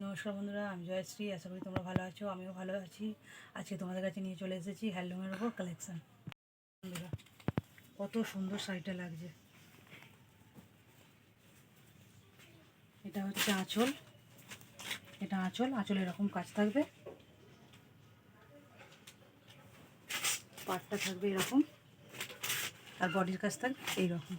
নমস্কার বন্ধুরা, আমি জয়শ্রী। আশা করি তোমরা ভালো আছো, আমিও ভালো আছি। আজকে তোমাদের কাছে নিয়ে চলে এসেছি হ্যান্ডলুমের ওপর কালেকশান। বন্ধুরা, কত সুন্দর শাড়িটা লাগছে। এটা হচ্ছে আঁচল। এটা আঁচল এরকম কাজ থাকবে, পাটটা থাকবে এরকম, আর বডির কাজ থাকবে এইরকম।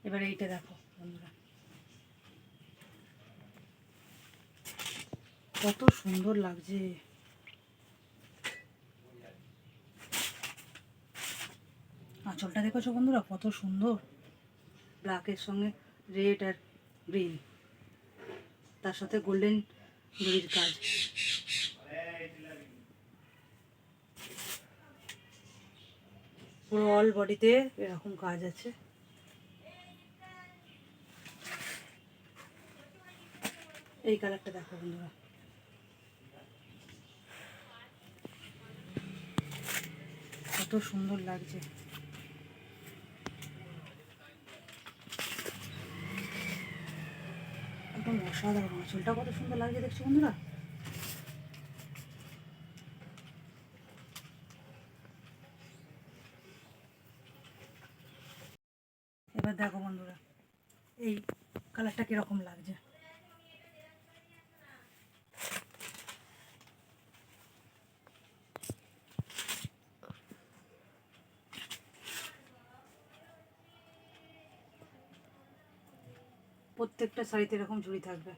এবার এইটা দেখো বন্ধুরা, কত সুন্দর লাগছে। আঁচলটা দেখেছো বন্ধুরা, কত সুন্দর। ব্ল্যাকের সঙ্গে রেড আর গ্রিন, তার সাথে গোল্ডেন জরির কাজ। পুরো অল বডিতে এরকম কাজ আছে। এই কালারটা দেখো বন্ধুরা, কত সুন্দর লাগছে। একদম অসাধারণ। আঁচলটা কত সুন্দর লাগছে দেখছো বন্ধুরা। এবার দেখো বন্ধুরা, এই কালারটা কিরকম লাগছে। প্রত্যেকটা শাড়িতে এরকম ঝুড়ি থাকবে।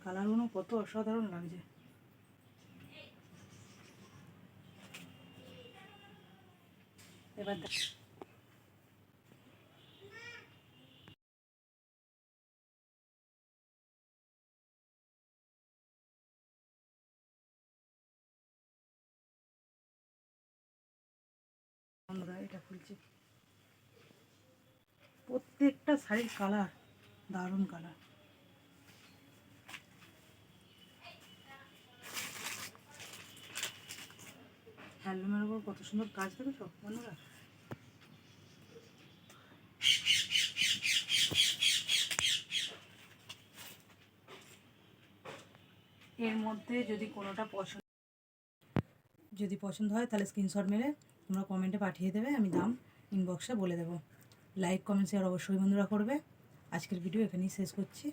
কালারগুলো কত অসাধারণ লাগছে। এবার বন্ধুরা, এটা খুলছি। প্রত্যেকটা শাড়ির কালার দারুণ কালার। হ্যান্ডলুমের উপর কত সুন্দর কাজ দেখেছো বন্ধুরা। এর মধ্যে যদি কোনোটা পছন্দ হয় তাহলে স্ক্রিনশট মেরে তোমরা কমেন্টে পাঠিয়ে দেবে, আমি দাম ইনবক্সে বলে দেবো। লাইক কমেন্ট শেয়ার অবশ্যই বন্ধুরা করবে। আজকের ভিডিও এখানেই শেষ করছি।